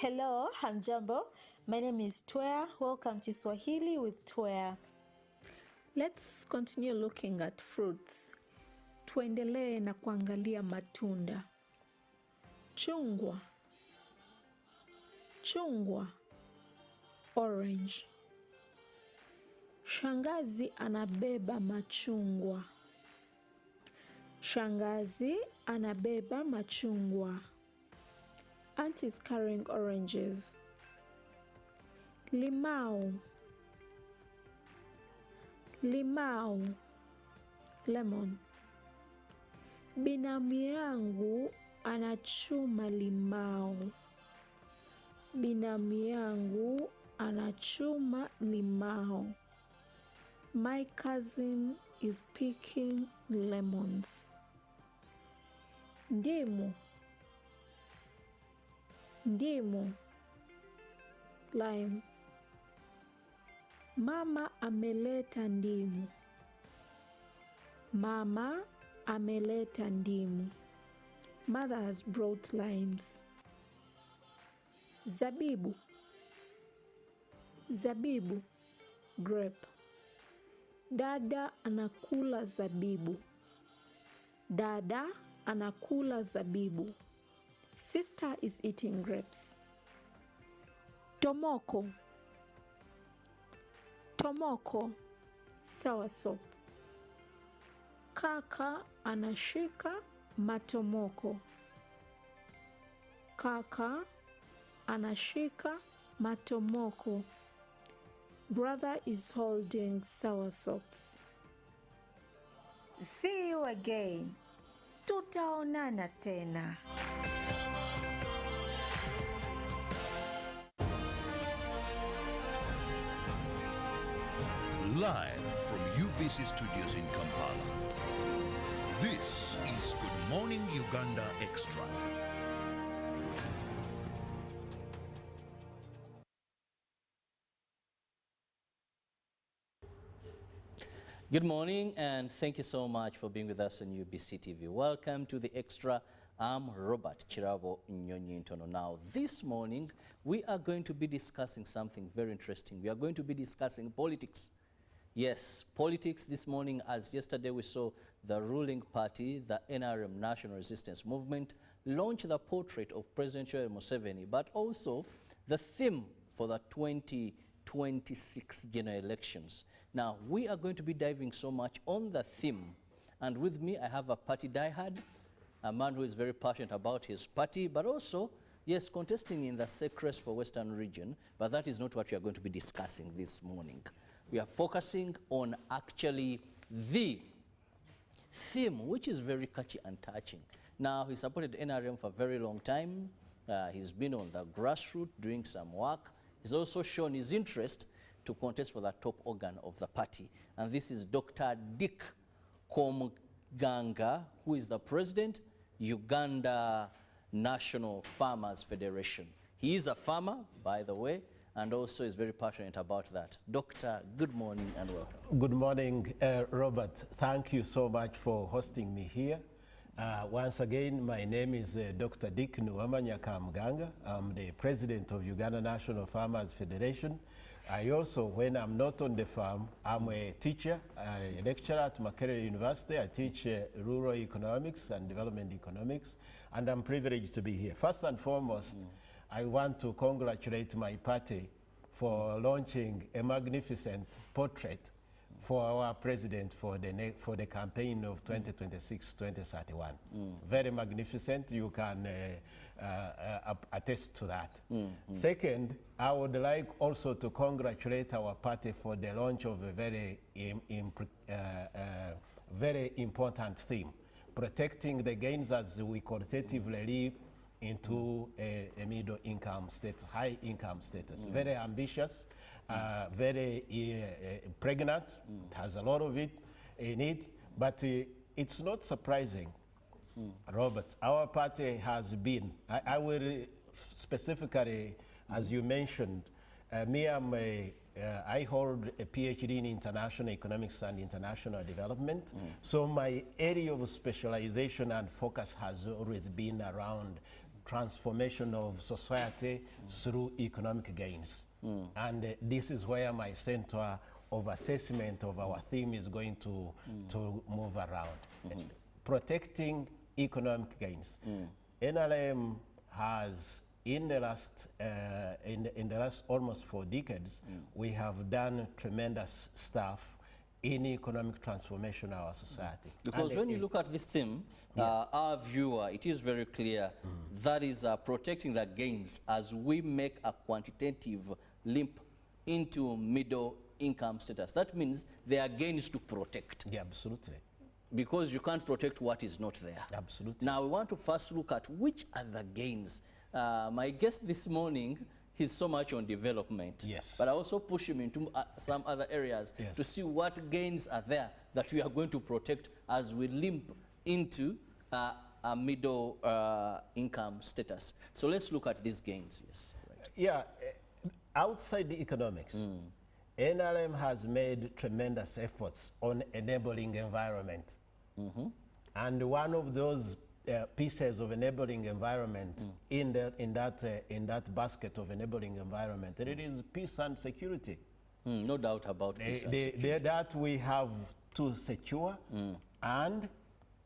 Hello, hamjambo. My name is Twea. Welcome to Swahili with Twea. Let's continue looking at fruits. Tuendelee na kuangalia matunda. Chungwa. Chungwa. Orange. Shangazi anabeba machungwa. Shangazi anabeba machungwa. Aunt is carrying oranges. Limau. Limau. Lemon. Binamu yangu anachuma limau. Binamu yangu anachuma limau. My cousin is picking lemons. Ndimu. Ndimu. Lime. Mama ameleta ndimu. Mama ameleta ndimu. Mother has brought limes. Zabibu. Zabibu. Grape. Dada anakula zabibu. Dada anakula zabibu. Sister is eating grapes. Tomoko. Tomoko. Soursop. Kaka anashika matomoko. Kaka anashika matomoko. Brother is holding soursops. See you again. Tutaonana tena. Live from UBC Studios in Kampala. This is Good Morning Uganda Extra. Good morning and thank you so much for being with us on UBC TV. Welcome to the Extra. I'm Robert Chirabo Nyonyintono. Now this morning we are going to be discussing something very interesting. We are going to be discussing politics. Yes, politics this morning, as yesterday we saw the ruling party, the NRM, National Resistance Movement, launch the portrait of President Yoweri Museveni, but also the theme for the 2026 general elections. Now, we are going to be diving so much on the theme, and with me I have a party diehard, a man who is very passionate about his party, but also, yes, contesting in the SEC race for Western region, but that is not what we are going to be discussing this morning. We are focusing on actually the theme, which is very catchy and touching. Now, he supported NRM for a very long time. He's been on the grassroots doing some work. He's also shown his interest to contest for the top organ of the party. And this is Dr. Dick Komuganga, who is the president, Uganda National Farmers Federation. He is a farmer, by the way, and also is very passionate about that. Doctor, good morning and welcome. Good morning, Robert. Thank you so much for hosting me here. Once again, my name is Dr. Dick Komuganga. I'm the president of Uganda National Farmers Federation. I also, when I'm not on the farm, I'm a teacher, a lecturer at Makerere University. I teach rural economics and development economics, and I'm privileged to be here. First and foremost, I want to congratulate my party for launching a magnificent portrait for our president for the campaign of 2026-2031. Very magnificent. You can attest to that. Second, I would like also to congratulate our party for the launch of a very important theme, protecting the gains as we qualitatively live into a middle income status, high income status. Very ambitious, very pregnant. It has a lot of it in it, but it's not surprising, Robert. Our party has been, I will specifically, as you mentioned, I hold a PhD in international economics and international development. So my area of specialization and focus has always been around transformation of society through economic gains. And this is where my center of assessment of our theme is going to move around. Protecting economic gains. NRM has, in the last almost 4 decades, we have done tremendous stuff in economic transformation of our society. Because when you look at this theme, our viewer, it is very clear that is protecting the gains as we make a quantitative leap into middle income status. That means there are gains to protect. Yeah, absolutely. Because you can't protect what is not there. Absolutely. Now we want to first look at which are the gains. My guest this morning, he's so much on development. Yes. But I also push him into some other areas to see what gains are there that we are going to protect as we limp into a middle income status. So let's look at these gains. Yes. Right. Yeah, outside the economics, NRM has made tremendous efforts on enabling environment. And one of those pieces of enabling environment in that basket of enabling environment, it is peace and security. No doubt about peace and security. That we have to secure and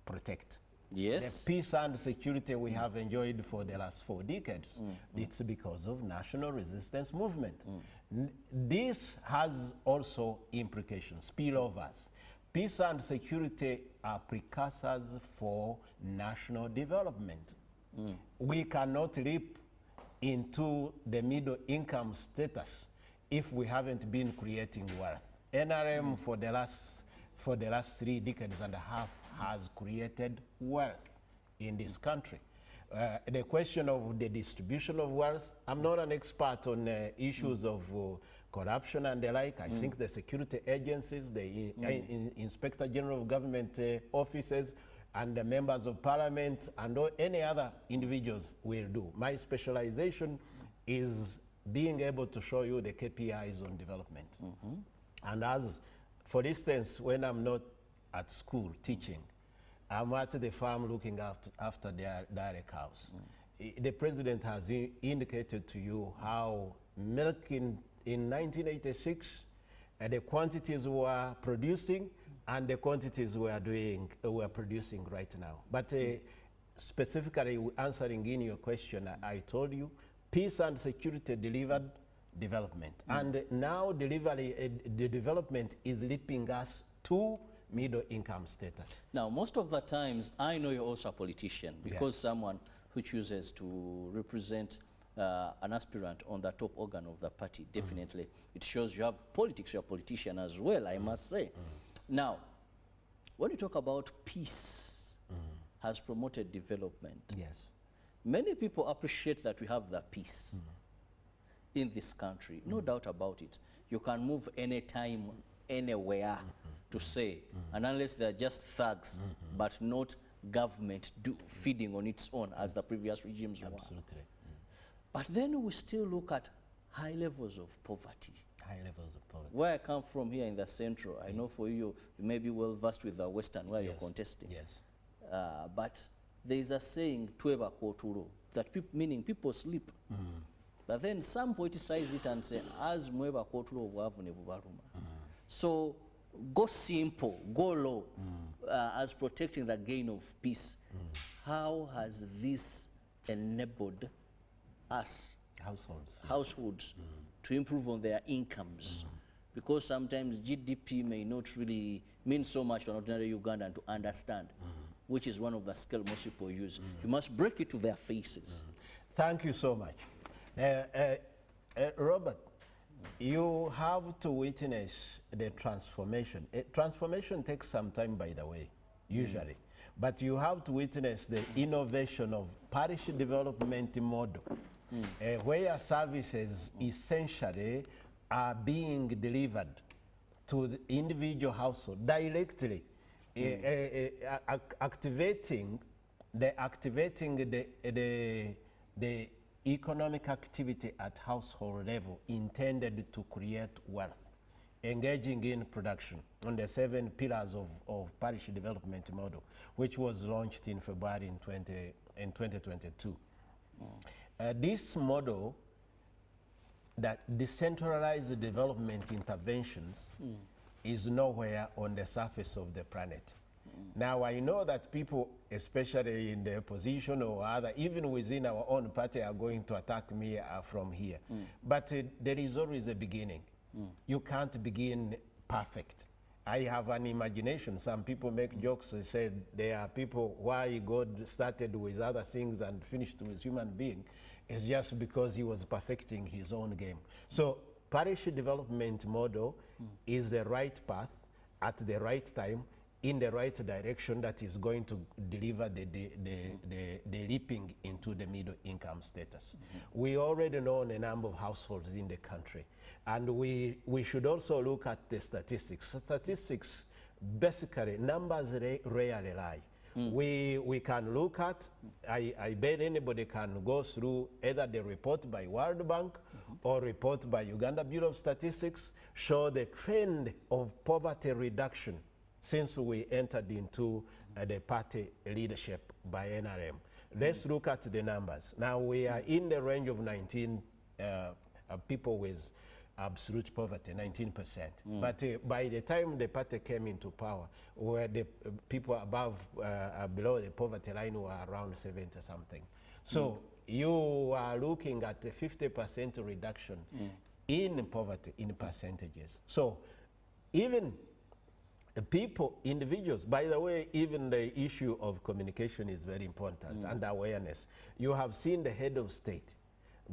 protect. Yes. The peace and security we have enjoyed for the last 4 decades, it's because of national resistance movement. This has also implications, spillovers. Peace and security are precursors for national development. We cannot leap into the middle income status if we haven't been creating wealth. NRM for the last 3 decades and a half has created wealth in this country. The question of the distribution of wealth, I'm not an expert on issues of corruption and the like. I think the security agencies, the Inspector General of Government offices, and the members of parliament and any other individuals will do. My specialization is being able to show you the KPIs on development. And as, for instance, when I'm not at school teaching, I'm at the farm looking after their dairy cows. The president has indicated to you how milk in 1986, the quantities were producing and the quantities we're producing right now. But specifically answering in your question, I told you, peace and security delivered development. And now the development is leaping us to middle income status. Now, most of the times, I know you're also a politician because someone who chooses to represent an aspirant on the top organ of the party, definitely. It shows you have politics, you're a politician as well, I must say. Now, when you talk about peace has promoted development, many people appreciate that we have the peace in this country. No doubt about it. You can move anytime, anywhere to say, and unless they're just thugs, but not government feeding on its own as the previous regimes were. Absolutely. But then we still look at high levels of poverty. High levels of poverty. Where I come from here in the central, I know for you, you may be well versed with the western where you're contesting. But there is a saying, "Tweba koturo," that meaning people sleep. But then some politicize it and say, "As mweba koturo wavune bubaruma." So go simple, go low, as protecting the gain of peace. How has this enabled us, households, to improve on their incomes? Because sometimes GDP may not really mean so much to an ordinary Ugandan to understand, which is one of the skills most people use. You must break it to their faces. Thank you so much. Robert, you have to witness the transformation. Transformation takes some time, by the way, usually. But you have to witness the innovation of parish development model, where services essentially are being delivered to the individual household directly, activating the economic activity at household level intended to create wealth, engaging in production on the 7 pillars of parish development model, which was launched in February in 2022. This model, that decentralized development interventions, is nowhere on the surface of the planet. Now, I know that people, especially in the opposition or other, even within our own party, are going to attack me from here. But there is always a beginning. You can't begin perfect. I have an imagination. Some people make jokes and say there are people, why God started with other things and finished with human being. It's just because he was perfecting his own game. So parish development model is the right path at the right time, in the right direction, that is going to deliver the leaping into the middle income status. We already know a number of households in the country, and we should also look at the statistics. Statistics, basically, numbers rarely lie. We can look at, I bet anybody can go through either the report by World Bank or report by Uganda Bureau of Statistics, show the trend of poverty reduction since we entered into the party leadership by NRM. Let's look at the numbers. Now we are in the range of 19 people with absolute poverty, 19%. But by the time the party came into power, where the people above, below the poverty line were around 70 something. So you are looking at a 50% reduction in poverty in percentages. So even people, individuals, by the way, even the issue of communication is very important and awareness. You have seen the head of state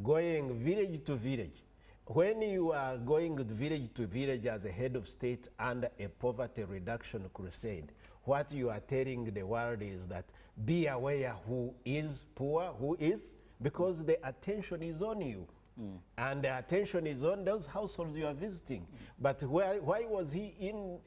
going village to village. When you are going village to village as a head of state under a poverty reduction crusade, what you are telling the world is that be aware who is poor, who is, because the attention is on you. And the attention is on those households you are visiting. But why was he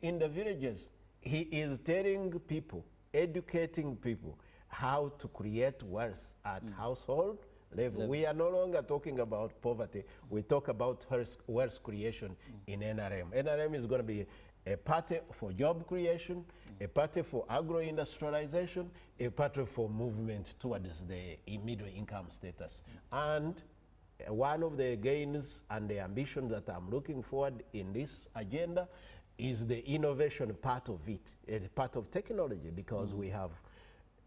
in the villages? He is telling people, educating people, how to create wealth at household level. We are no longer talking about poverty. We talk about wealth creation in NRM. NRM is going to be a party for job creation, a party for agro-industrialization, a party for movement towards the middle income status. And one of the gains and the ambitions that I'm looking forward in this agenda is the innovation part of it, a part of technology, because we have,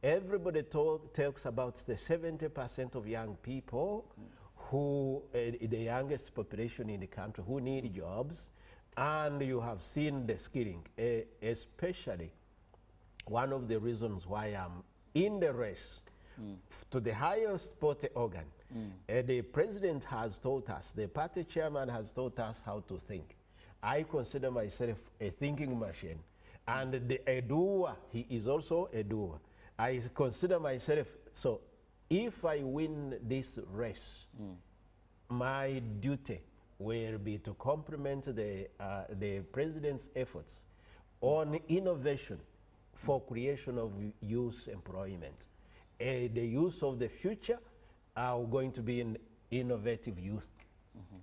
everybody talks about the 70% of young people who, the youngest population in the country, who need jobs, and you have seen the skilling, especially one of the reasons why I'm in the race to the highest party organ. The president has taught us, the party chairman has taught us how to think. I consider myself a thinking machine, and a doer, he is also a doer. I consider myself, so if I win this race, my duty will be to complement the president's efforts on innovation for creation of youth employment. The youth of the future are going to be in innovative youth.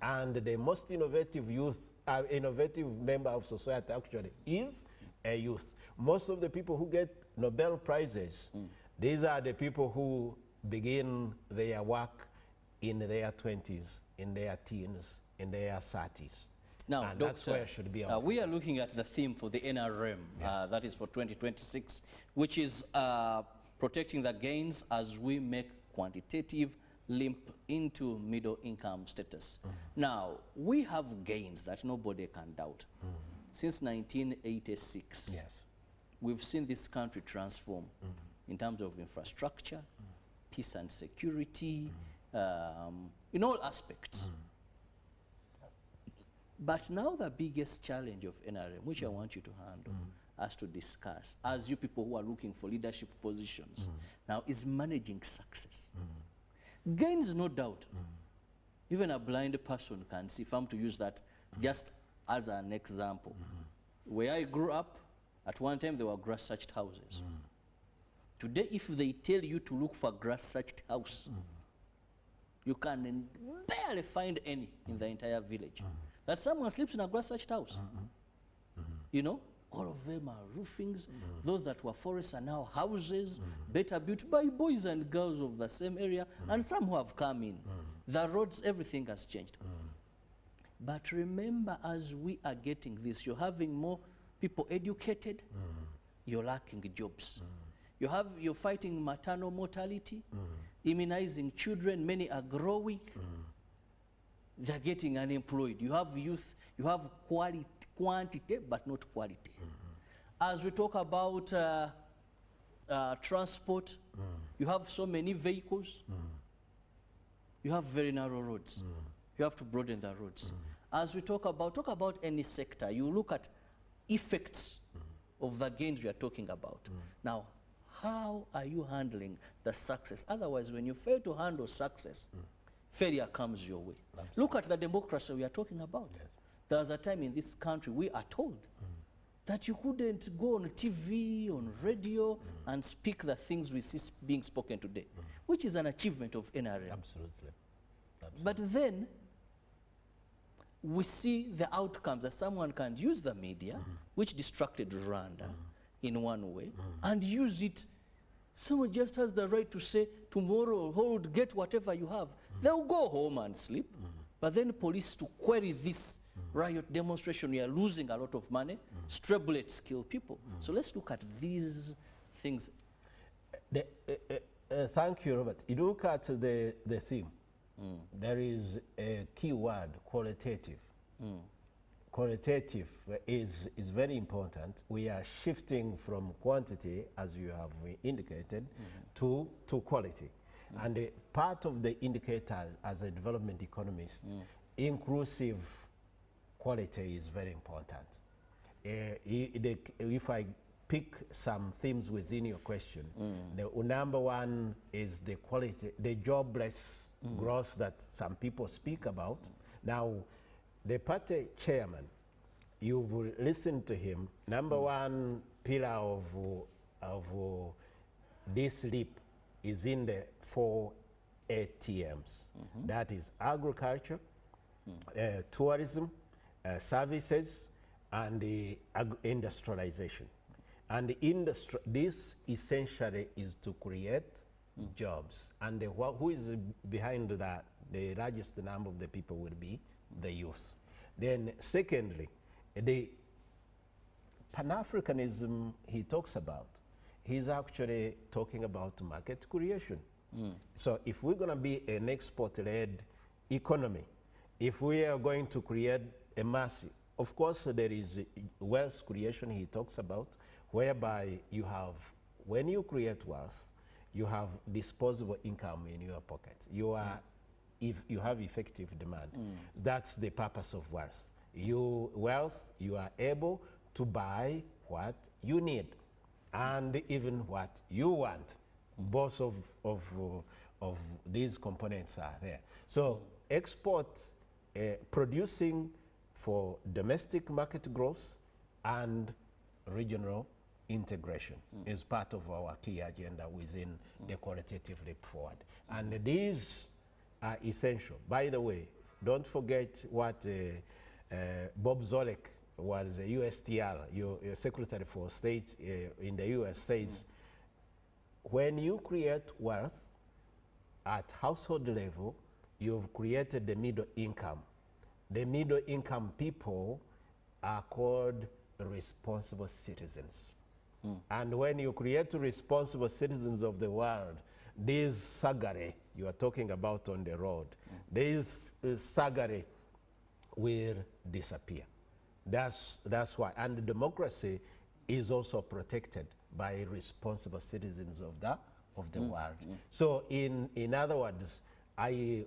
And the most innovative youth, innovative member of society actually is a youth. Most of the people who get Nobel Prizes, these are the people who begin their work in their 20s, in their teens, in their 30s. Now, and Doctor, that's where should be our we are looking at the theme for the NRM, that is for 2026, which is protecting the gains as we make quantitative leap into middle income status. Now, we have gains that nobody can doubt. Since 1986, Yes. we've seen this country transform in terms of infrastructure, peace and security, in all aspects. But now the biggest challenge of NRM, which I want you to handle, us to discuss, as you people who are looking for leadership positions, now is managing success. Gains, no doubt. Even a blind person can see, if I'm to use that just as an example. Where I grew up, at one time there were grass-thatched houses. Today, if they tell you to look for a grass-thatched house, you can barely find any in the entire village. That someone sleeps in a grass-thatched house. You know, All of them are roofings. Those that were forests are now houses, better built by boys and girls of the same area, and some who have come in. The roads, everything has changed. But remember, as we are getting this, you're having more people educated, you're lacking jobs. You're fighting maternal mortality, immunizing children, many are growing, they're getting unemployed. You have youth, you have quantity, but not quality. As we talk about transport, you have so many vehicles, you have very narrow roads. You have to broaden the roads. As we talk about any sector, you look at effects of the gains we are talking about. Now, how are you handling the success? Otherwise, when you fail to handle success, failure comes your way. Absolutely. Look at the democracy we are talking about. Yes. There was a time in this country we are told that you couldn't go on TV, on radio, and speak the things we see being spoken today, which is an achievement of NRM. Absolutely. But then, we see the outcomes that someone can use the media, which distracted Rwanda in one way, and use it. Someone just has the right to say, tomorrow, hold, get whatever you have. They'll go home and sleep. But then police to query this riot demonstration, we are losing a lot of money. Stray bullets kill people. So let's look at these things. Thank you, Robert. You look at the theme. There is a key word, qualitative. Qualitative is very important. We are shifting from quantity, as you have indicated, to quality. And part of the indicator as a development economist, inclusive quality is very important. If I pick some themes within your question, the number one is the quality, the jobless growth that some people speak about. Now, the party chairman, you've listened to him. Number one pillar of this leap is in the 4 ATMs. That is agriculture, tourism, services, and industrialization. And this essentially is to create jobs. And who is behind that? The largest number of the people will be the youth. Then secondly, the Pan-Africanism he talks about, he's actually talking about market creation. So if we're going to be an export-led economy, if we are going to create a mass, of course there is wealth creation he talks about, whereby you have, when you create wealth, you have disposable income in your pocket. You are, if you have effective demand, that's the purpose of wealth. You are able to buy what you need and even what you want. Both of these components are there. So export, producing for domestic market growth and regional integration is part of our key agenda within the qualitative leap forward. And these are essential. By the way, don't forget what Bob Zoellick was a USTR, your Secretary for State in the US, says, when you create wealth at household level, you've created the middle income. The middle income people are called responsible citizens. And when you create responsible citizens of the world, this sagare you are talking about on the road, this sagare will disappear. That's why. And democracy is also protected by responsible citizens of the world. So in other words, I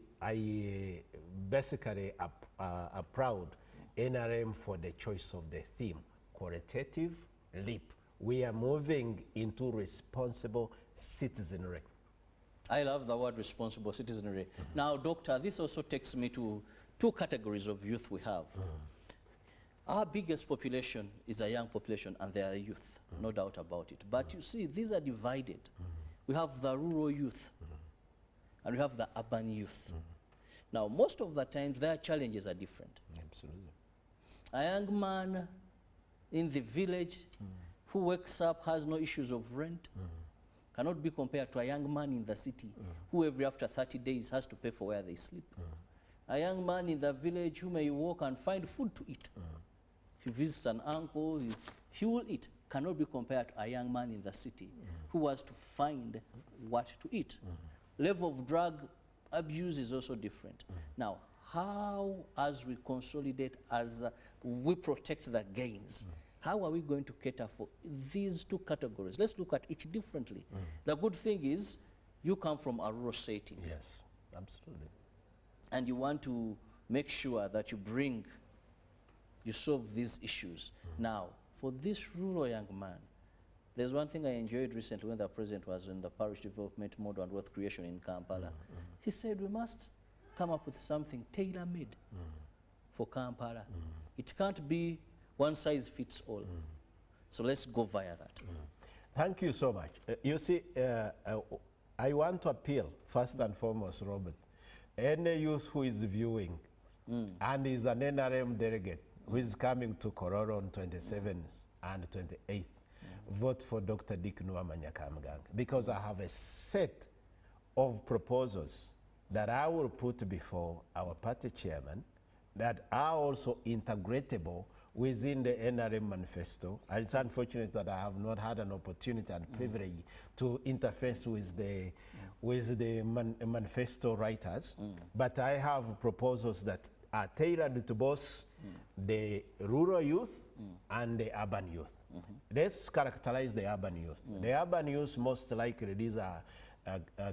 basically applaud NRM for the choice of the theme, qualitative leap. We are moving into responsible citizenry. I love the word responsible citizenry. Now, Doctor, this also takes me to two categories of youth we have. Our biggest population is a young population, and they are youth, no doubt about it. But you see, these are divided. We have the rural youth, and we have the urban youth. Now, most of the times, their challenges are different. Absolutely. A young man in the village who wakes up, has no issues of rent, cannot be compared to a young man in the city who every after 30 days has to pay for where they sleep. A young man in the village who may walk and find food to eat. If he visits an uncle, he will eat. Cannot be compared to a young man in the city who has to find what to eat. Level of drug abuse is also different. Now, how, as we consolidate, as we protect the gains, how are we going to cater for these two categories? Let's look at each differently. The good thing is you come from a rural setting. Yes, absolutely. And you want to make sure that you solve these issues. Now, for this rural young man, there's one thing I enjoyed recently when the president was in the parish development model and wealth creation in Kampala. He said we must come up with something tailor-made for Kampala. It can't be one size fits all. So let's go via that. Thank you so much. You see, I want to appeal first and foremost, Robert, any youth who is viewing and is an NRM delegate who is coming to Kororo on 27th and 28th, vote for Dr. Dick Nwamanyakamganga, because I have a set of proposals that I will put before our party chairman that are also integratable within the NRM manifesto. And it's unfortunate that I have not had an opportunity and privilege to interface with the manifesto writers, but I have proposals that are tailored to both the rural youth and the urban youth. Let's characterize the urban youth. The urban youth, most likely, these are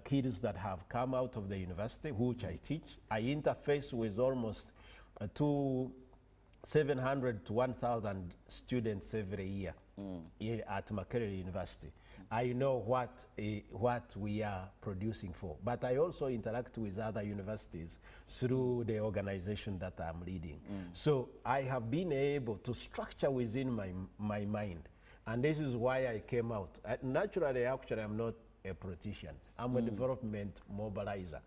kids that have come out of the university, which I teach. I interface with almost 700 to 1,000 students every year at Makerere University. I know what we are producing for, but I also interact with other universities through the organization that I'm leading. So I have been able to structure within my mind, and this is why I came out. Naturally, actually, I'm not a politician. I'm a development mobilizer.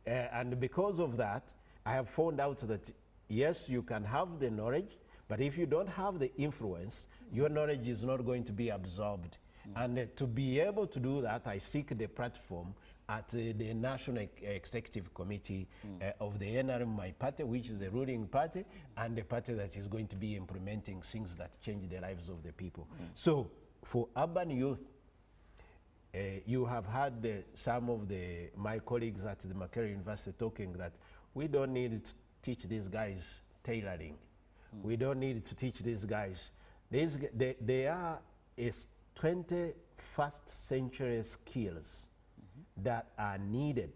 And because of that, I have found out that yes, you can have the knowledge, but if you don't have the influence, your knowledge is not going to be absorbed. And to be able to do that, I seek the platform at the National Executive Committee of the NRM, my party, which is the ruling party, and the party that is going to be implementing things that change the lives of the people. So for urban youth, you have had some of my colleagues at the Makerere University talking that we don't need to teach these guys tailoring. We don't need to teach these guys. They are 21st century skills that are needed,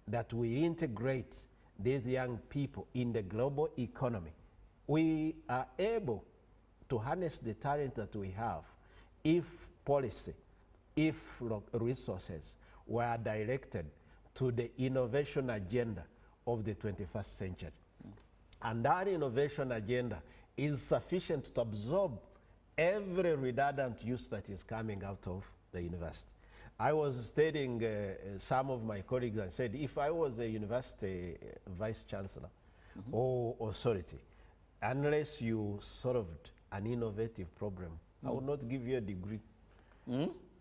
that we integrate these young people in the global economy. We are able to harness the talent that we have if policy, if resources were directed to the innovation agenda of the 21st century. And that innovation agenda is sufficient to absorb every redundant use that is coming out of the university. I was studying some of my colleagues and said, if I was a university vice chancellor or authority, unless you solved an innovative problem, I would not give you a degree.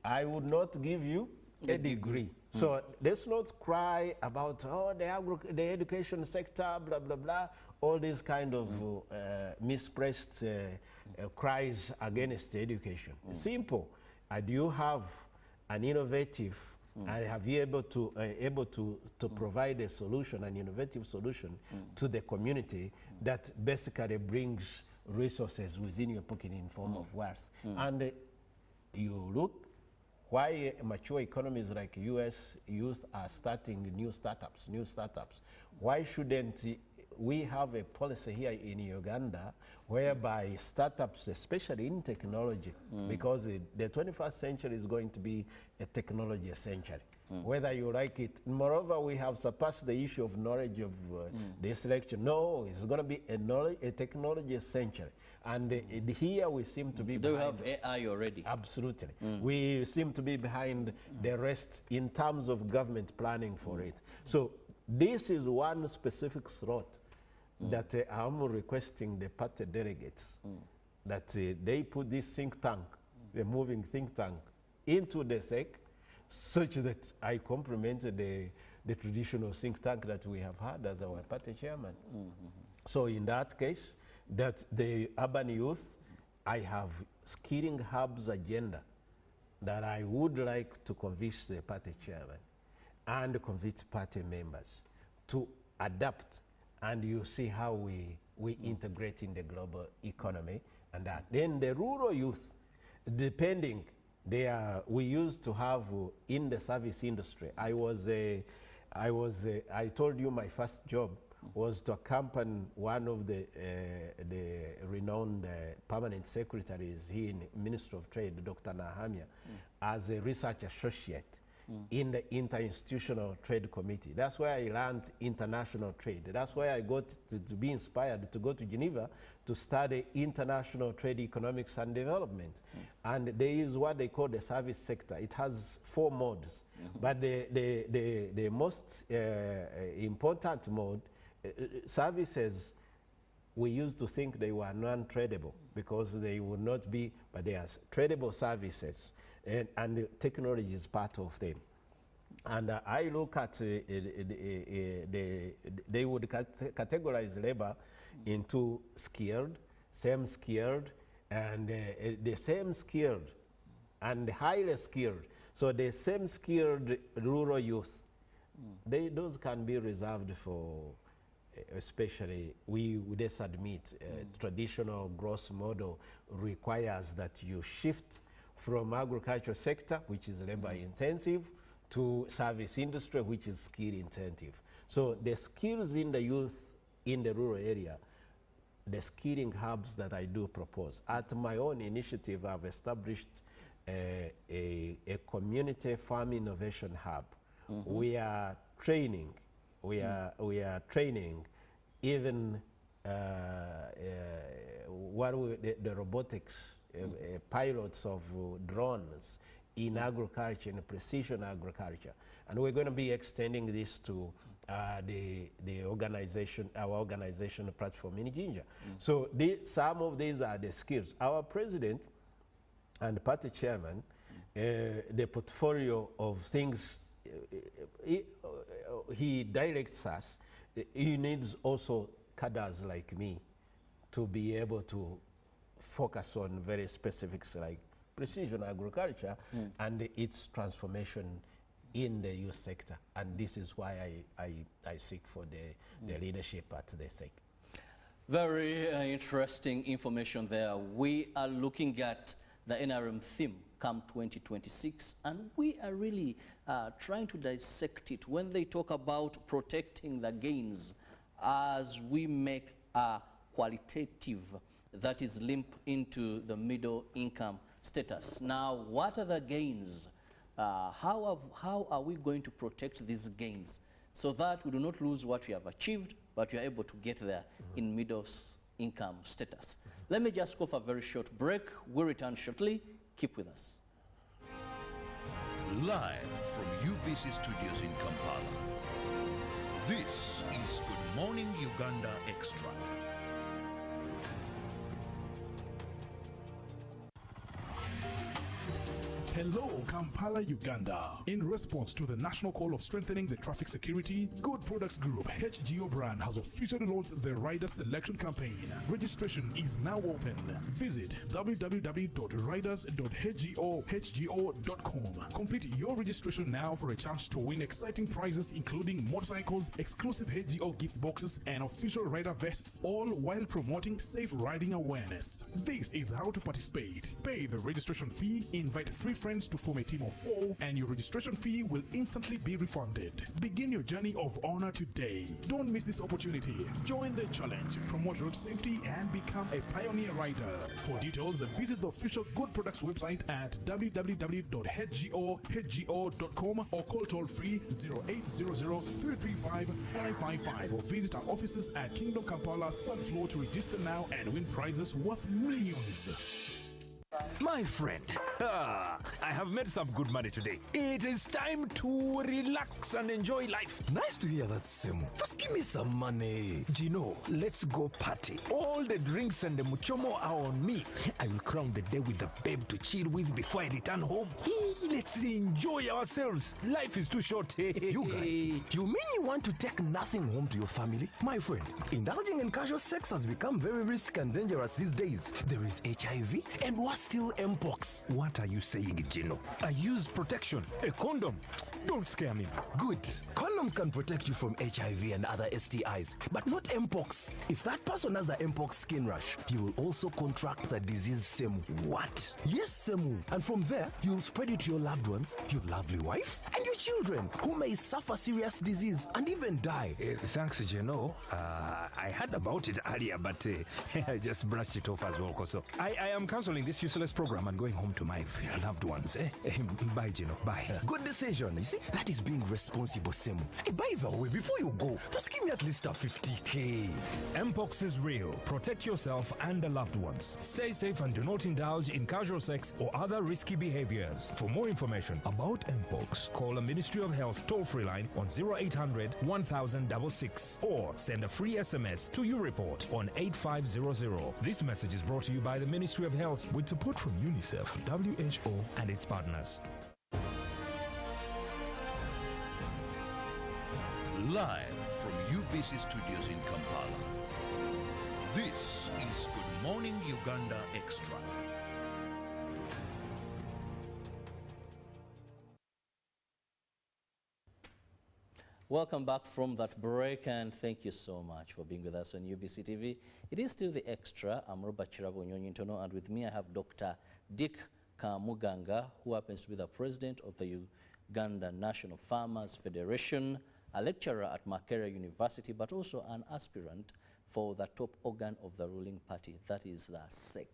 I would not give you a degree. So let's not cry about, oh, the education sector, blah, blah, blah, all these kind of mispressed cries against education. Simple. Do you have an innovative, and have you able to provide a solution, an innovative solution to the community that basically brings resources within your pocket in form of wealth? And you look why mature economies like US youth are starting new startups. Why shouldn't we have a policy here in Uganda whereby startups, especially in technology, because the 21st century is going to be a technology century, whether you like it. Moreover, we have surpassed the issue of knowledge of this lecture. No, it's going to be a technology century. And here we seem to be behind. Do we have AI already? Absolutely. We seem to be behind the rest in terms of government planning for it. So this is one specific slot that I'm requesting the party delegates that they put this think tank, the moving think tank, into the SEC, such that I complemented the traditional think tank that we have had as our party chairman. So in that case, that the urban youth, I have skilling hubs agenda that I would like to convince the party chairman and convince party members to adapt, and you see how we integrate in the global economy and that. Then the rural youth, depending, we used to have in the service industry. I told you my first job was to accompany one of the renowned permanent secretaries here in Ministry of Trade, Dr. Nahamia, as a research associate in the Interinstitutional Trade Committee. That's where I learned international trade. That's why I got to be inspired to go to Geneva to study international trade economics and development. And there is what they call the service sector. It has 4 modes. But the most important mode, services, we used to think they were non-tradable because they would not be, but they are tradable services, and the technology is part of them. And I look at they would categorize labor into skilled, semi-skilled, and the semi-skilled and highly skilled. So the semi-skilled rural youth, those can be reserved for, especially, we just admit traditional growth model requires that you shift from agriculture sector, which is labor intensive, to service industry, which is skill intensive. So the skills in the youth in the rural area, the skilling hubs that I do propose. At my own initiative, I've established a community farm innovation hub. We are training, training even the robotics pilots of drones in agriculture, in precision agriculture. And we're going to be extending this to the organization, our organization platform in Jinja. So some of these are the skills. Our president and party chairman, the portfolio of things he directs us. He needs also cadres like me to be able to focus on very specifics like precision agriculture and its transformation in the youth sector. And this is why I seek for the leadership at the SEC. Very interesting information there. We are looking at the NRM theme come 2026, and we are really trying to dissect it when they talk about protecting the gains as we make a qualitative that is linked into the middle income status. Now, what are the gains? How are we going to protect these gains so that we do not lose what we have achieved, but we are able to get there in middle income status? Let me just go for a very short break. We'll return shortly. Keep with us. Live from UBC Studios in Kampala, this is Good Morning Uganda Extra. Hello, Kampala, Uganda. In response to the national call of strengthening the traffic security, Good Products Group HGO brand has officially launched the Rider Selection Campaign. Registration is now open. Visit www.riders.hgo.com. Complete your registration now for a chance to win exciting prizes including motorcycles, exclusive HGO gift boxes, and official rider vests, all while promoting safe riding awareness. This is how to participate. Pay the registration fee, invite 3 friends to form a team of 4, and your registration fee will instantly be refunded. Begin your journey of honor today. Don't miss this opportunity. Join the challenge, promote road safety, and become a pioneer rider. For details, visit the official Good Products website at www.hgo.com or call toll-free 0800-335-555 or visit our offices at Kingdom Kampala 3rd floor to register now and win prizes worth millions. My friend, I have made some good money today. It is time to relax and enjoy life. Nice to hear that, Semu. Just give me some money. Gino, let's go party. All the drinks and the muchomo are on me. I will crown the day with a babe to chill with before I return home. Let's enjoy ourselves. Life is too short. You guy, you mean you want to take nothing home to your family? My friend, indulging in casual sex has become very risky and dangerous these days. There is HIV and what's still Mpox. What are you saying, Gino? I use protection, a condom. Don't scare me. Good. Condoms can protect you from HIV and other STIs, but not Mpox. If that person has the Mpox skin rash, he will also contract the disease Semu. What? Yes, Semu. And from there, you'll spread it to your loved ones, your lovely wife, and your children, who may suffer serious disease and even die. Thanks, Gino. I heard about it earlier, but I just brushed it off as well. So I am cancelling this useless program and going home to my loved ones. Bye, Gino. Bye. Good decision. You see, that is being responsible, Semu. Hey, by the way, before you go, just give me at least a 50K. Mpox is real. Protect yourself and the loved ones. Stay safe and do not indulge in casual sex or other risky behaviors. For more information About Mpox, call a Ministry of Health toll-free line on 0800 1066 or send a free SMS to YouReport on 8500. This message is brought to you by the Ministry of Health With support from UNICEF, WHO, and its partners. Live from UBC Studios in Kampala. This is Good Morning Uganda Extra. Welcome back from that break, and thank you so much for being with us on UBC TV. It is still the Extra. I'm Robert Chirabo Nyonyintono, and with me I have Dr. Dick Kamuganga, who happens to be the president of the Uganda National Farmers Federation, a lecturer at Makerere University, but also an aspirant for the top organ of the ruling party, that is the SEC.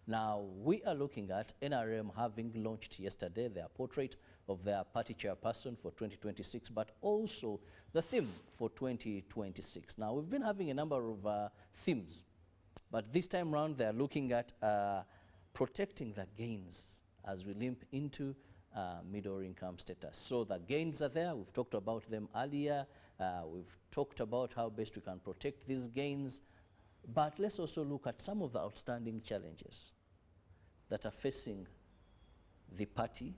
Now, we are looking at NRM having launched yesterday their portrait of their party chairperson for 2026, but also the theme for 2026. Now, we've been having a number of themes, but this time around they are looking at protecting the gains as we limp into middle income status. So the gains are there. We've talked about them earlier. We've talked about how best we can protect these gains. But let's also look at some of the outstanding challenges that are facing the party.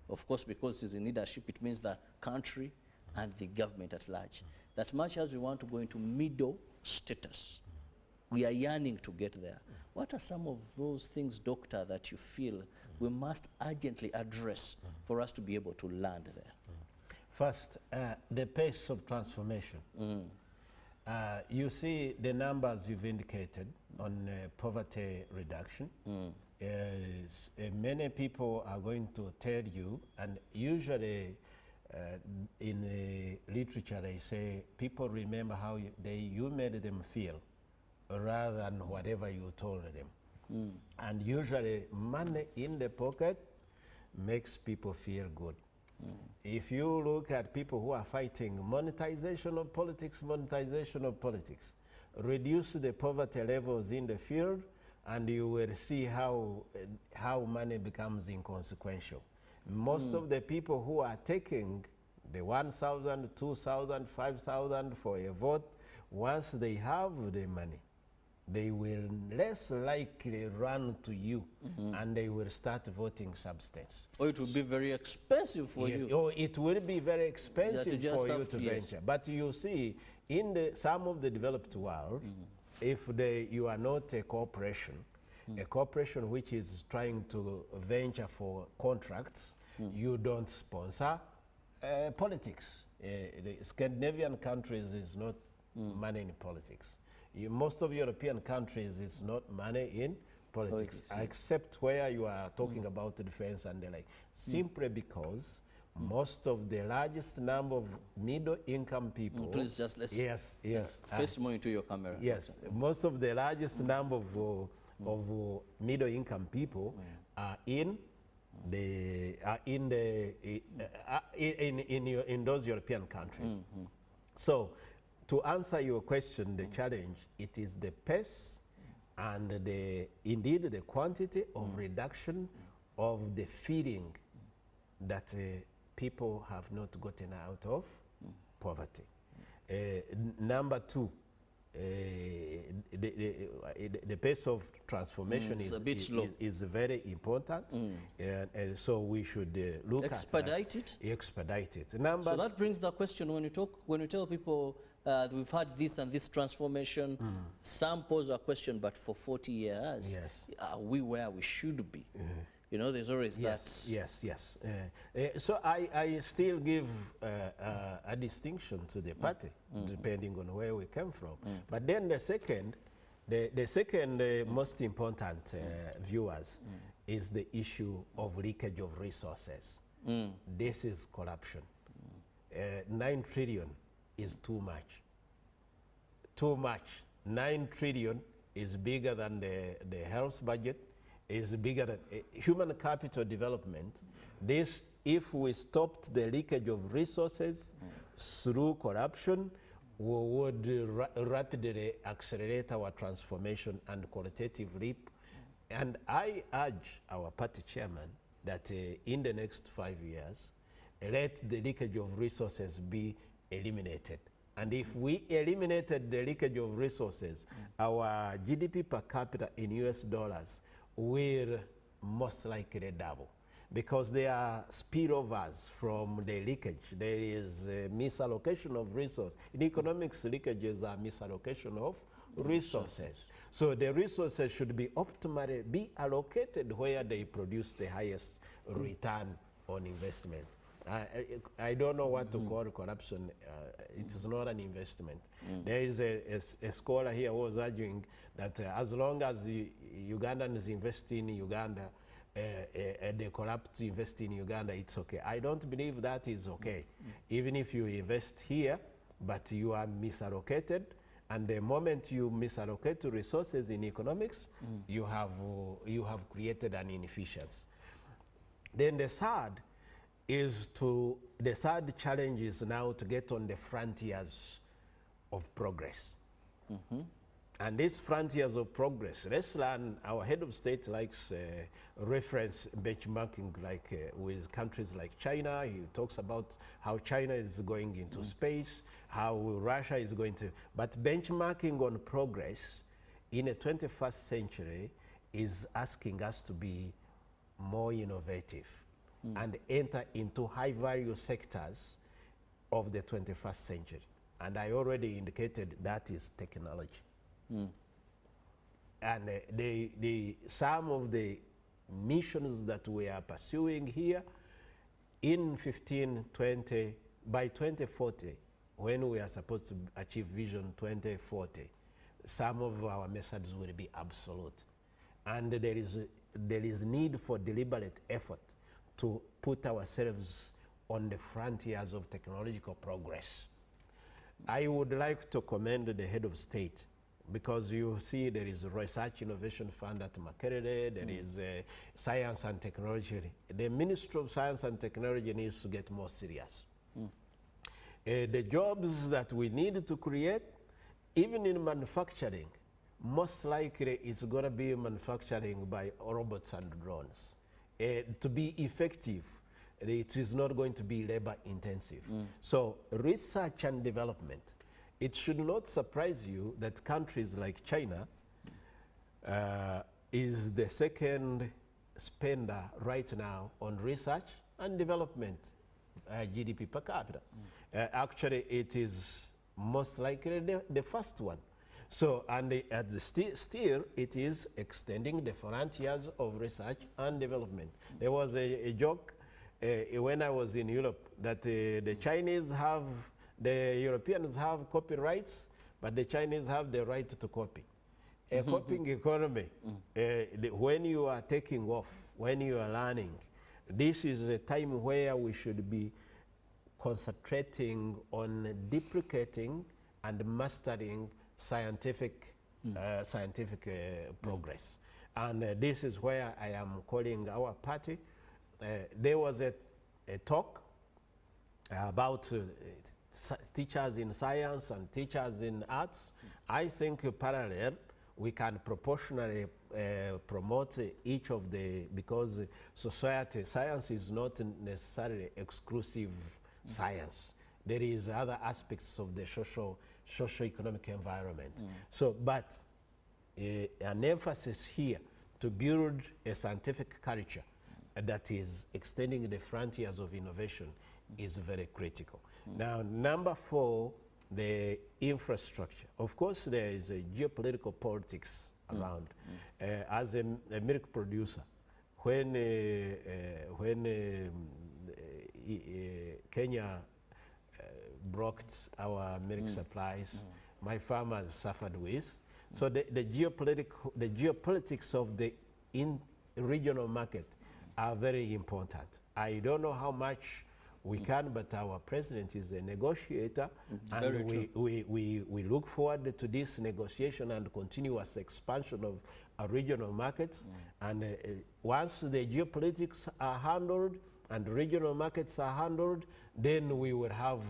Of course, because it's in leadership, it means the country and the government at large. That much as we want to go into middle status, we are yearning to get there. What are some of those things, Doctor, that you feel we must urgently address for us to be able to land there? First, the pace of transformation. You see the numbers you've indicated on poverty reduction. Many people are going to tell you, and usually in literature they say people remember how you made them feel rather than whatever you told them. And usually money in the pocket makes people feel good. If you look at people who are fighting monetization of politics, reduce the poverty levels in the field, and you will see how money becomes inconsequential. Most of the people who are taking the 1,000, 2,000, 5,000 for a vote, once they have the money, they will less likely run to you, and they will start voting substance. Or it will be very expensive for you. Or it will be very expensive for you to venture. But you see, in some of the developed world, if you are not a corporation which is trying to venture for contracts, you don't sponsor politics. The Scandinavian countries is not money in politics. Most of European countries is not money in politics, except where you are talking about the defense and the like, simply because most of the largest number of middle-income people... Please just let's face more into your camera. Yes, most of the largest number of middle-income people are in those European countries. So, to answer your question, the challenge, it is the pace and indeed the quantity of reduction of the feeling that people have not gotten out of poverty. Number two, the pace of transformation is very important, and so we should look expedite at it. Expedite it. Number so that brings the question when you tell people we've had this and this transformation. Some pose a question, but for 40 years, are we where we should be? You know, there's always that. Yes. So I still give a distinction to the party, depending on where we came from. But then the second most important, viewers, is the issue of leakage of resources. This is corruption. 9 trillion is too much. Too much. 9 trillion is bigger than the health budget, is bigger than human capital development. This, if we stopped the leakage of resources through corruption, we would rapidly accelerate our transformation and qualitative leap. And I urge our party chairman that in the next 5 years, let the leakage of resources be eliminated. And if we eliminated the leakage of resources, our GDP per capita in US dollars will most likely double, because there are spillovers from the leakage. There is a misallocation of resources. In economics, leakages are misallocation of resources. So the resources should be optimally be allocated where they produce the highest return on investment. I don't know what to call corruption. It is not an investment. There is a scholar here who was arguing that as long as Ugandans invest in Uganda, the corrupt invest in Uganda, it's okay. I don't believe that is okay. Even if you invest here, but you are misallocated, and the moment you misallocate resources in economics, you have created an inefficiency. Then the third challenge is now to get on the frontiers of progress. And these frontiers of progress, let's learn. Our head of state likes reference benchmarking, like with countries like China. He talks about how China is going into space, how Russia is going to, but benchmarking on progress in the 21st century is asking us to be more innovative and enter into high value sectors of the 21st century. And I already indicated that is technology. And some of the missions that we are pursuing here in 20, by 2040, when we are supposed to achieve Vision 2040, some of our methods will be obsolete. And there is need for deliberate effort to put ourselves on the frontiers of technological progress. I would like to commend the head of state, because you see there is a Research Innovation Fund at Makerere, there is Science and Technology. The Ministry of Science and Technology needs to get more serious. The jobs that we need to create, even in manufacturing, most likely it's going to be manufacturing by robots and drones. To be effective, it is not going to be labor intensive. So research and development, it should not surprise you that countries like China is the second spender right now on research and development, GDP per capita. Actually, it is most likely the first one. So, and still, it is extending the frontiers of research and development. There was a joke when I was in Europe that the Chinese have, the Europeans have copyrights, but the Chinese have the right to copy. A copying economy, when you are taking off, when you are learning, this is a time where we should be concentrating on deprecating and mastering scientific progress. And this is where I am calling our party. There was a talk about teachers in science and teachers in arts. I think parallel we can proportionally promote each of the, because science is not necessarily exclusive science. There is other aspects of the socio-economic environment. So, but an emphasis here to build a scientific culture that is extending the frontiers of innovation is very critical. Now, number 4, the infrastructure. Of course, there is a geopolitical politics around. As a milk producer, when Kenya blocked our milk supplies, my farmers suffered with. So the geopolitics of the regional market are very important. I don't know how much we can, but our president is a negotiator, and we look forward to this negotiation and continuous expansion of our regional markets. And once the geopolitics are handled and regional markets are handled, then we will have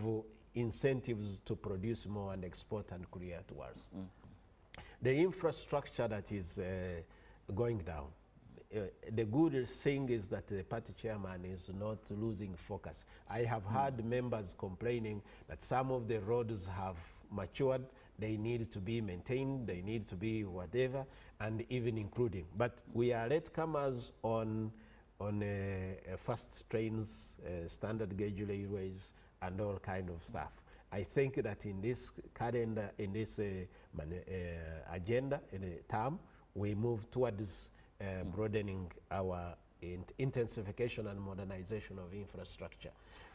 incentives to produce more and export and create wealth. The infrastructure that is going down. The good thing is that the party chairman is not losing focus. I have heard members complaining that some of the roads have matured, they need to be maintained, they need to be whatever, and even including. But we are latecomers on fast trains, standard gauge railways, and all kind of stuff. I think that in this calendar, in this agenda, in a term, we move towards broadening our intensification and modernization of infrastructure.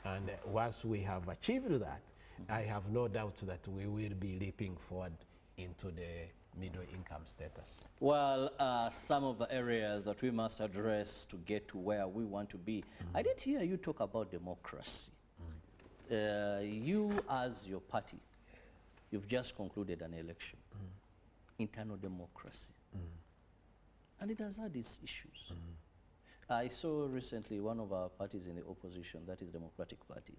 And once we have achieved that, I have no doubt that we will be leaping forward into the middle income status. Well, some of the areas that we must address to get to where we want to be. I didn't hear you talk about democracy. You, as your party, you've just concluded an election. Internal democracy. And it has had its issues. I saw recently one of our parties in the opposition, that is Democratic Party,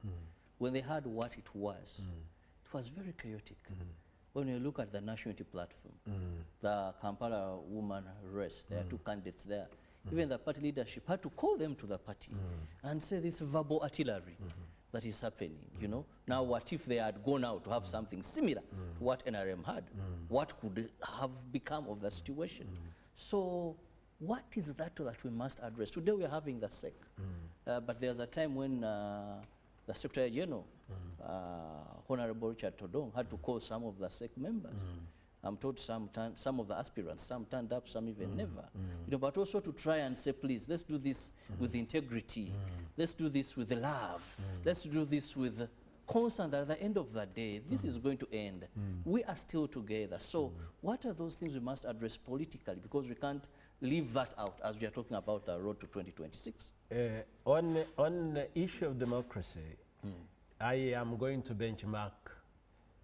when they had what it was very chaotic. When you look at the National Unity Platform, the Kampala woman race, there are 2 candidates there. Even the party leadership had to call them to the party and say this verbal artillery that is happening, you know. Now, what if they had gone out to have something similar to what NRM had? What could have become of the situation? So what is that we must address? Today we are having the SEC, but there's a time when the Secretary General, Honorable Richard Todong, had to call some of the SEC members. I'm told some of the aspirants, some turned up, some even never. You know, but also to try and say, please, let's do this with integrity. Let's do this with love. Let's do this with constant. At the end of the day, this is going to end. We are still together. So what are those things we must address politically? Because we can't leave that out as we are talking about the road to 2026. On the issue of democracy, I am going to benchmark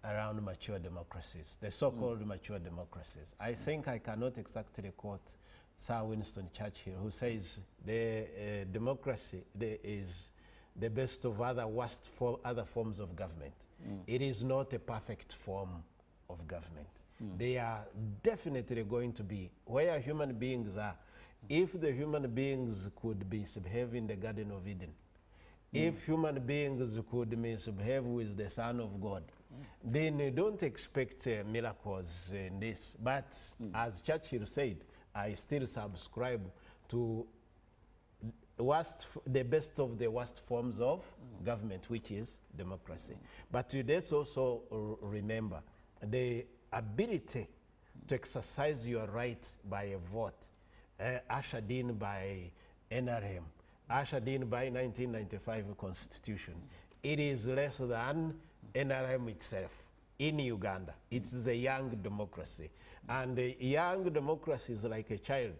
around mature democracies, the so-called mature democracies. I think I cannot exactly quote Sir Winston Churchill, who says the democracy is the best of other forms of government. It is not a perfect form of government. They are definitely going to be where human beings are. If the human beings could misbehave in the Garden of Eden, if human beings could misbehave with the Son of God, then don't expect miracles in this. But as Churchill said, I still subscribe to the best of the worst forms of government, which is democracy. But let's also remember the ability to exercise your right by a vote, ushered in by NRM, ushered in by 1995 Constitution. It is less than NRM itself in Uganda. It is a young democracy. And a young democracy is like a child.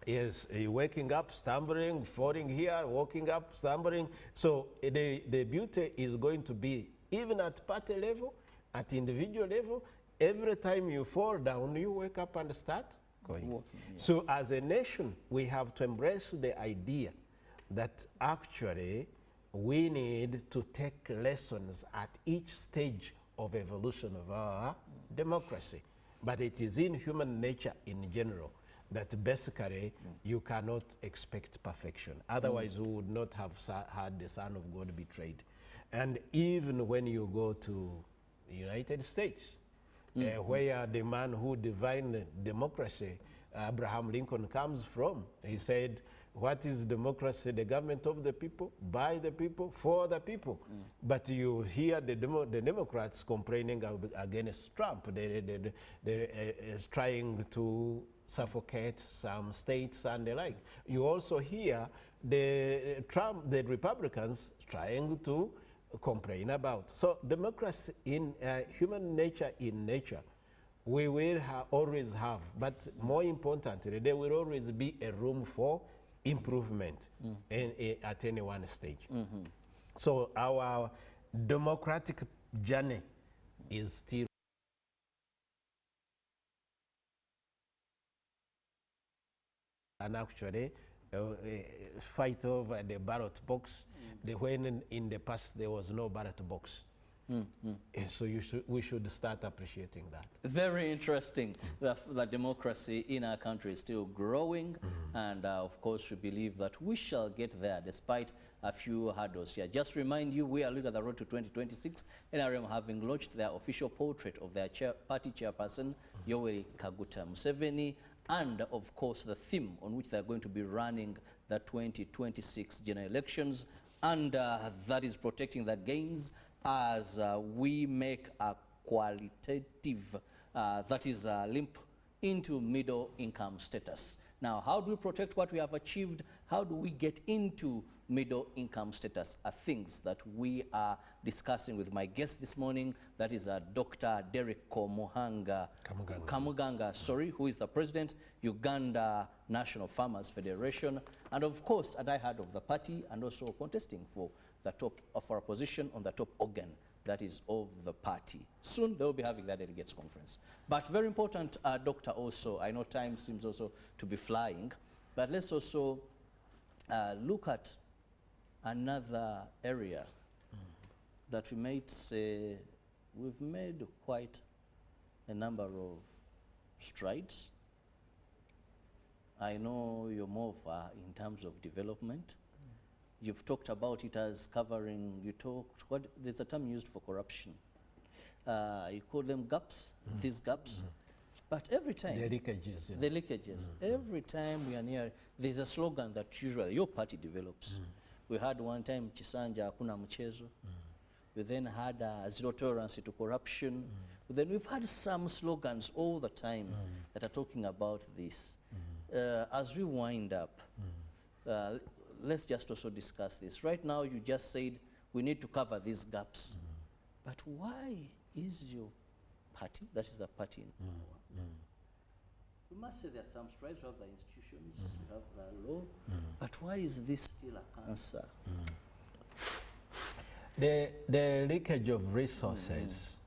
Yes, waking up, stumbling, falling here, waking up, stumbling. So the beauty is going to be, even at party level, at individual level, every time you fall down, you wake up and start going. Walking, yeah. So as a nation, we have to embrace the idea that actually we need to take lessons at each stage of evolution of our democracy. But it is in human nature in general that basically you cannot expect perfection. Otherwise, we would not have had the Son of God betrayed. And even when you go to United States, where the man who defined democracy, Abraham Lincoln, comes from, he said, what is democracy? The government of the people, by the people, for the people. But you hear the Democrats complaining against Trump. They're trying to suffocate some states and the like. You also hear the Republicans trying to complain about. So democracy in human nature in nature, we will always have, but more importantly, there will always be a room for improvement at any one stage. So our democratic journey is still and actually fight over the ballot box when in the past there was no ballot box. So we should start appreciating that. Very interesting that democracy in our country is still growing, and of course we believe that we shall get there despite a few hurdles here. Just remind you, we are looking at the road to 2026, NRM having launched their official portrait of their party chairperson, Yoweri Kaguta Museveni, and of course the theme on which they're going to be running the 2026 general elections, and that is protecting the gains as we make a qualitative, that is a leap into middle income status. Now, how do we protect what we have achieved? How do we get into middle income status are things that we are discussing with my guest this morning. That is Dr. Derek Kamuganga, sorry, who is the president, Uganda National Farmers Federation, and of course, a diehard of the party and also contesting for the top of our position on the top organ, that is of the party. Soon they will be having that delegates conference. But very important, Doctor, also, I know time seems also to be flying, but let's also look at another area that we might say we've made quite a number of strides. I know you're more of in terms of development. You've talked about it as covering, there's a term used for corruption. You call them gaps, these gaps. But every time, the leakages. The leakages. Every time we are near, there's a slogan that usually your party develops. We had one time, Chisanja Hakuna Mchezo. We then had zero tolerance to corruption. Then we've had some slogans all the time that are talking about this. As we wind up, let's just also discuss this. Right now, you just said we need to cover these gaps. But why is your party, that is the party in power? We must say there are some strides, we have the institutions, we have the law, but why is this still a cancer? The leakage of resources,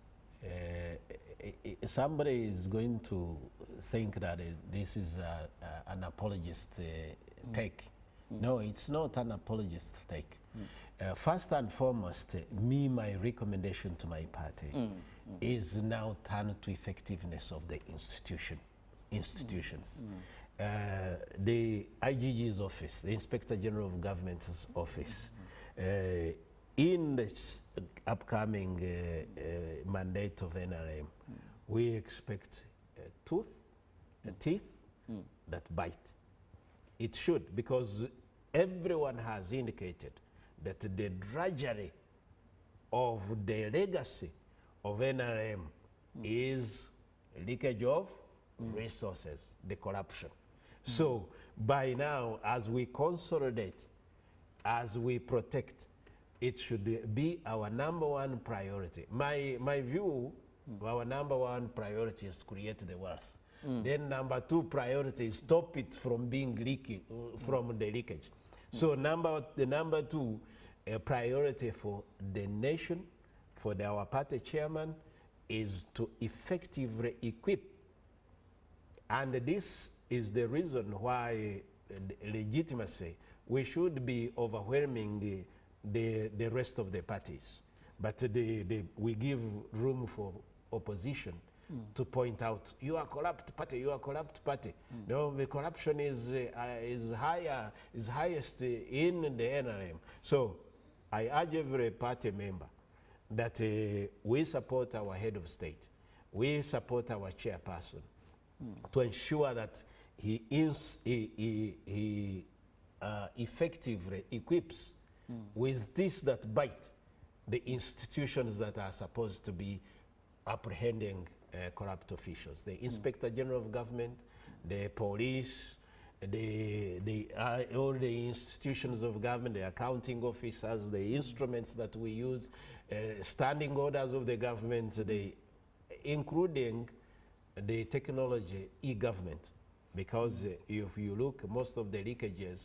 somebody is going to think that this is an apologist take. No, it's not an apologist take. First and foremost, my recommendation to my party is now turn to effectiveness of the institutions. The IGG's office, the Inspector General of Government's office, in the upcoming mandate of NRM, we expect teeth that bite. It should, because everyone has indicated that the drudgery of the legacy of NRM is leakage of resources, the corruption. So by now, as we consolidate, as we protect, it should be our #1 priority. My view, our #1 priority is to create the wealth. Then #2 priority is stop it from being leaky, from the leakage. So the #2 priority for the nation, for our party chairman, is to effectively equip. And this is the reason why legitimacy, we should be overwhelming the rest of the parties. But we give room for opposition to point out, you are corrupt party, you are corrupt party. No, the corruption is highest in the NRM. So I urge every party member that we support our head of state, we support our chairperson to ensure that he effectively equips with this that bite the institutions that are supposed to be apprehending corrupt officials, the Inspector General of Government, the police, all the institutions of government, the accounting officers, the instruments that we use, standing orders of the government, including the technology e-government. Because if you look, most of the leakages,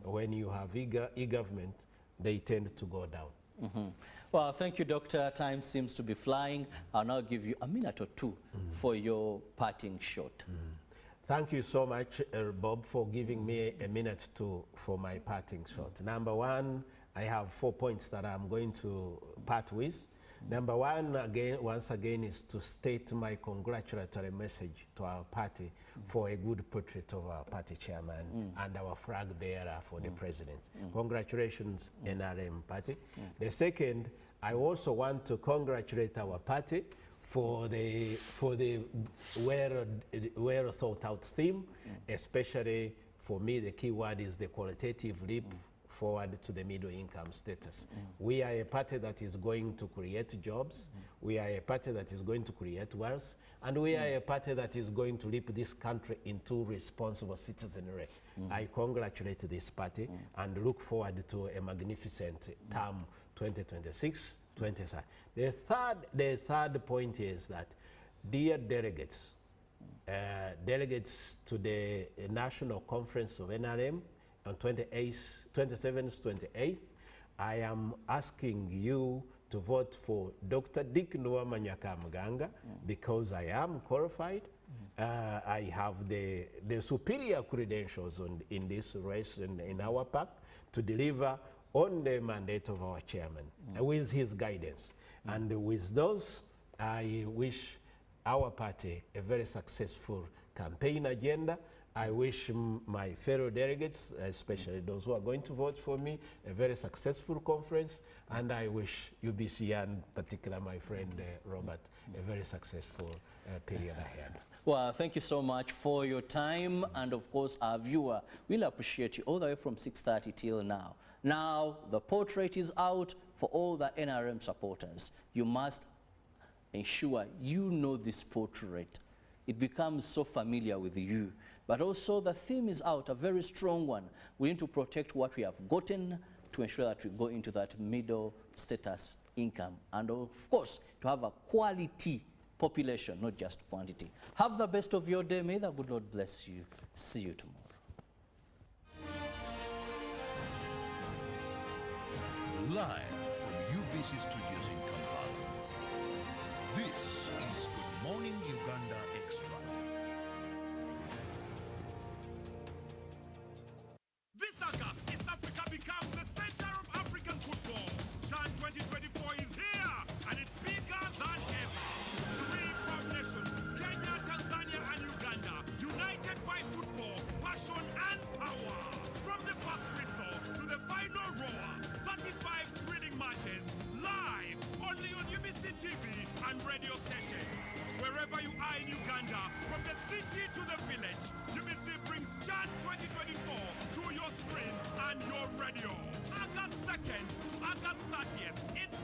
when you have e-government, they tend to go down. Well, thank you, Doctor. Time seems to be flying. I'll now give you a minute or two for your parting shot. Thank you so much, Bob, for giving me a minute for my parting shot. Number one, I have 4 points that I'm going to part with. Number one, once again, is to state my congratulatory message to our party for a good portrait of our party chairman and our flag bearer for the president. Congratulations, NRM party. The second, I also want to congratulate our party for the well thought out theme, especially for me, the key word is the qualitative leap forward to the middle income status. We are a party that is going to create jobs. We are a party that is going to create wealth. And we are a party that is going to leap this country into responsible citizenry. I congratulate this party and look forward to a magnificent term 2026, 27. The third point is that, dear delegates, delegates to the National Conference of NRM, on 27th, 28th, I am asking you to vote for Dr. Dick Kamganga because I am qualified. I have the superior credentials in this race in our pack to deliver on the mandate of our chairman with his guidance. And with those, I wish our party a very successful campaign agenda. I wish my fellow delegates, especially those who are going to vote for me, a very successful conference, and I wish UBC and particularly my friend Robert a very successful period ahead. Well, thank you so much for your time, and of course our viewer will appreciate you all the way from 6:30 till now. Now the portrait is out for all the NRM supporters. You must ensure you know this portrait. It becomes so familiar with you. But also the theme is out, a very strong one. We need to protect what we have gotten to ensure that we go into that middle status income. And of course, to have a quality population, not just quantity. Have the best of your day. May the good Lord bless you. See you tomorrow. Live from UBC Studios in Kampala, this is Good Morning Uganda Extra. This August, East Africa becomes the center of African football. CHAN 2024 is here, and it's bigger than ever. 3 proud nations, Kenya, Tanzania, and Uganda, united by football, passion, and power. From the first whistle to the final roar, 35 thrilling matches, live, only on UBC TV and radio stations. Wherever you are in Uganda, from the city to the village, UBC brings CHAN 2024 to your screen and your radio. August 2nd to August 30th, it's